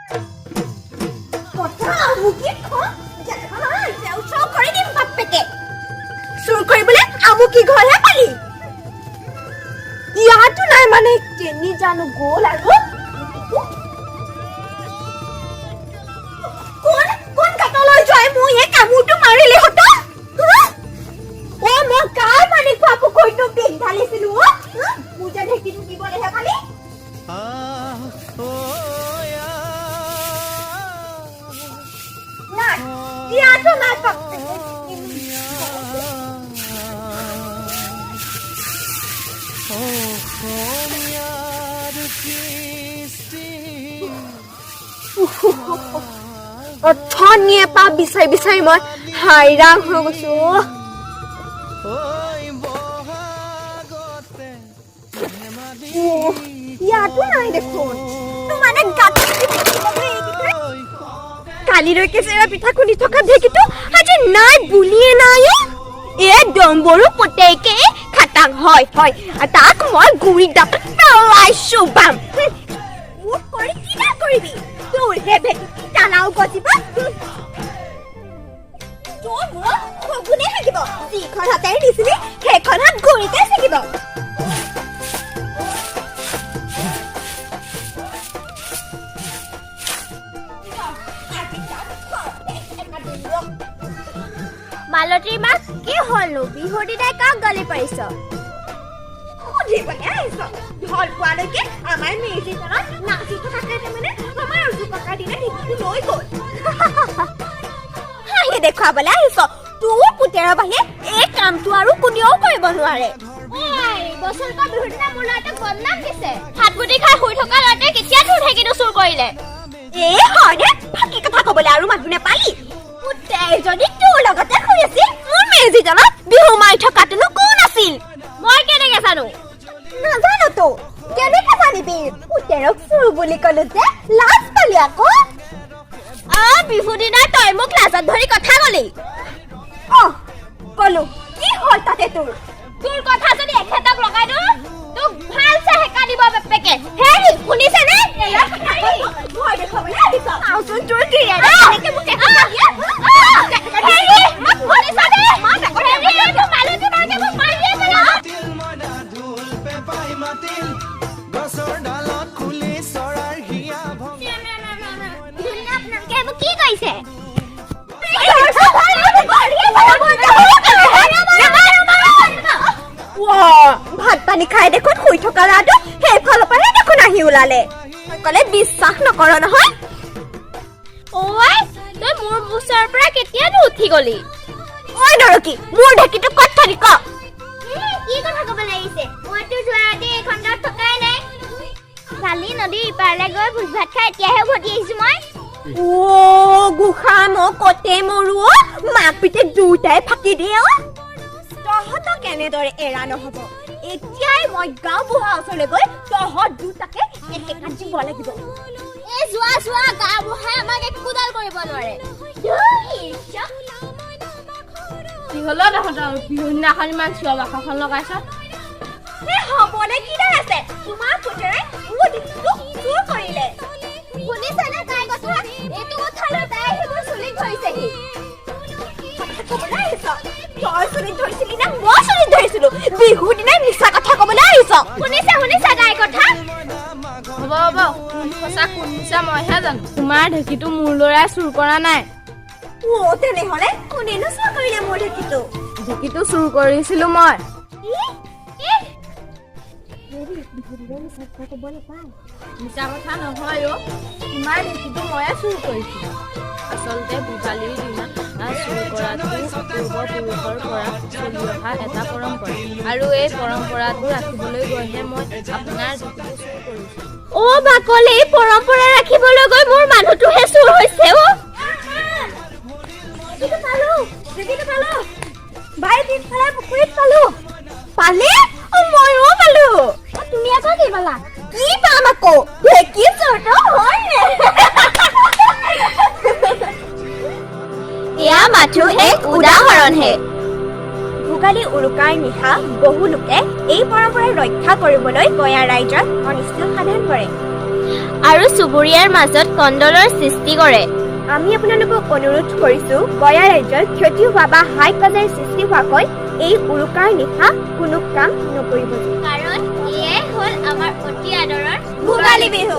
কথা আমুকি কৰি দিম বাপেকে চুৰ কৰিবলৈ আমুকি ঘৰহে পালি ইয়াতো নাই মানে কেনি জানো গ'ল আৰু কোন কাটলৈ যায় মই এই কামুৰটো মাৰিলে হত ও মই কাৰ মানে পাপু কৈতো বেগ ঢালিছিলো পূজা ঢেকিটো দিবলেহে খালি নাই ইয়াতো নাই বাপেকে অথনিয়ে পা বিচাৰি বিচাৰি মই হাইৰাং হৈ গৈছো ইয়াতো নাই দেখোন মানে কালিলৈকে চেৰা পিঠা খুন্দি থকা ঢেকিটো আজি নাই বুলিয়ে নাই এ ডম্বৰু পুতেকে খাটাং হয় হয় আৰু তাক মই গুৰি দাঁতত পেলাইছো বাম মোৰ কৰি কিনা কৰিবি তোৰ হে ভেটি টানাও গজিব তোৰ মোৰ সগুনে থাকিব যিখন হাতেৰে দিছিলি সেইখন হাত গুৰিতে থাকিব মালতীৰ মাক কি হলো বিহুৰ দিনাই কাক গালি পাৰিছ সুধিবলৈ আহিছ ঢল পোৱালৈকে আমাৰ মেজিখনত নাচি থকাকে মানে আমাৰ উজু পকাৰ দিনা ঢেকিটো লৈ গ'ল হাঁহি দেখুৱাবলৈ আহিছ তোৰ পুতেৰৰ বাহিৰে এই কামটো আৰু কোনেও কৰিব নোৱাৰে বছৰকা বিহুৰ দিনা মোৰ ল'ৰাটোক বদনাম দিছে হাত মুঠি খাই শুই থকা ল'ৰাটোৱে কেতিয়া তোৰ ঢেকিটো চুৰ কৰিলে এই হয় দে ফাঁকি কথা ক'বলৈ আৰু মানুহ নেপালি যদি তোৰ লগতে শুই আছিল মোৰ মেজিজনত বিহু মাৰি থকাটোনো কোন আছিল মই কেনেকে জানো নাজানো তো কেনেকে জানিবি পুতেৰক চুৰ বুলি ক'লো যে লাজ পালি আকৌ বিহু দিনাই তই মোক লাজত ধৰি কথা ক'লি ক'লো কি হ'ল তাতে তোৰ কথা যদি এখেতক লগাই দিওঁ তোক ভালছে হেকা দিব বাপেকে হেৰি শুনিছেনে ভয় দেখুৱাবলৈ আহিছ আওচোন তোৰ কি এনেকে মোক ভাত পানী খাই দেখোন শুই থকা ল'ৰাটো সেইফালৰ পৰাই দেখোন আহি ওলালে ক'লে বিশ্বাস নকৰ নহয় তই মোৰ ওচৰৰ পৰা কেতিয়ানো উঠি গলি ঐ নৰকি মোৰ ঢেকিটো ক'ত থলি ক কি কথা ক'ব লাগিছে মইতো যোৱাৰাতি এইখন গাঁৱত থকাই নাই কালি নদীৰ ইপাৰলৈ গৈ ভোজ ভাত খাই এতিয়াহে উভতি আহিছো মই গোসা মই কতে মৰো মাক পিতেক দুটাই ফাঁকি দিয়ে তহঁতক কেনেদৰে এৰা নহ'ব এতিয়াই মই গাঁও বুঢ়া ওচৰলৈ গৈ তহঁত দুটাকে একেকাত দিব লাগিব যোৱা গাঁও বুঢ়াই আমাক একোডাল কৰিব নোৱাৰে কি হ'লো তহঁতৰ বিহু দিনাখন ইমান চিঞৰ বাখৰখন লগাইছ হ'বনে কিডাল আছে তোমাৰ পুতেৰে মোৰ ঢেকিটো চুৰ কৰিলে শুনিছেনে তাই কথা এইটো কথালৈ তাই সেইবোৰ চুলিত ধৰিছেহি তই চুলিত ধৰিছিলি না মই চুলিত ধৰিছিলো বিহুৰ দিনাই মিছা কথা ক'বলৈ আহিছ শুনিছা তাই কথা হ'ব সঁচা কোন মিছা মইহে জানো তোমাৰ ঢেকিটো মোৰ ল'ৰাই চুৰ কৰা নাই তেনেহ'লে কোনেনো চুৰ কৰিলে মোৰ ঢেকিটো চুৰ কৰিছিলো মই মিছা কথা নহয় তোমাৰ ঢেকিটো ময়ে চুৰ কৰিছিলো আচলতে ভোগালীৰ দিনা চুৰ কৰাটো পূৰ্বপুৰুষৰ পৰা চলি অহা এটা পৰম্পৰা আৰু এই পৰম্পৰাটো ৰাখিবলৈ গৈহে মই আপোনাৰ ঢেকিটো চুৰ কৰিছোঁ বাকলে এই পৰম্পৰা ৰাখিবলৈ গৈ মোৰ মানুহটোহে চুৰ হৈছে পুখুৰীত পালে ময়ো পালো তুমি আকৌ কি পালা কি পাম আকৌ ঢেকি চোৰটো হয় এয়া মাথো এক উদাহৰণহে ভোগালী উৰুকাৰ নিশা বহু লোকে এই পৰম্পৰা ৰক্ষা কৰিবলৈ গঞা ৰাইজৰ অনুষ্ঠান সাধন কৰে আৰু চুবুৰীয়াৰ মাজত কণ্ডলৰ সৃষ্টি কৰে। আমি আপোনালোকক অনুৰোধ কৰিছোঁ গয়া ৰাজ্যত ক্ষতি হোৱা বা হাই কাজিয়াৰ সৃষ্টি হোৱাকৈ এই উৰুকাৰ নিশা কোনো কাম নকৰিব। কাৰণ এয়াই হ'ল আমাৰ অতি আদৰৰ ভোগালী বিহু।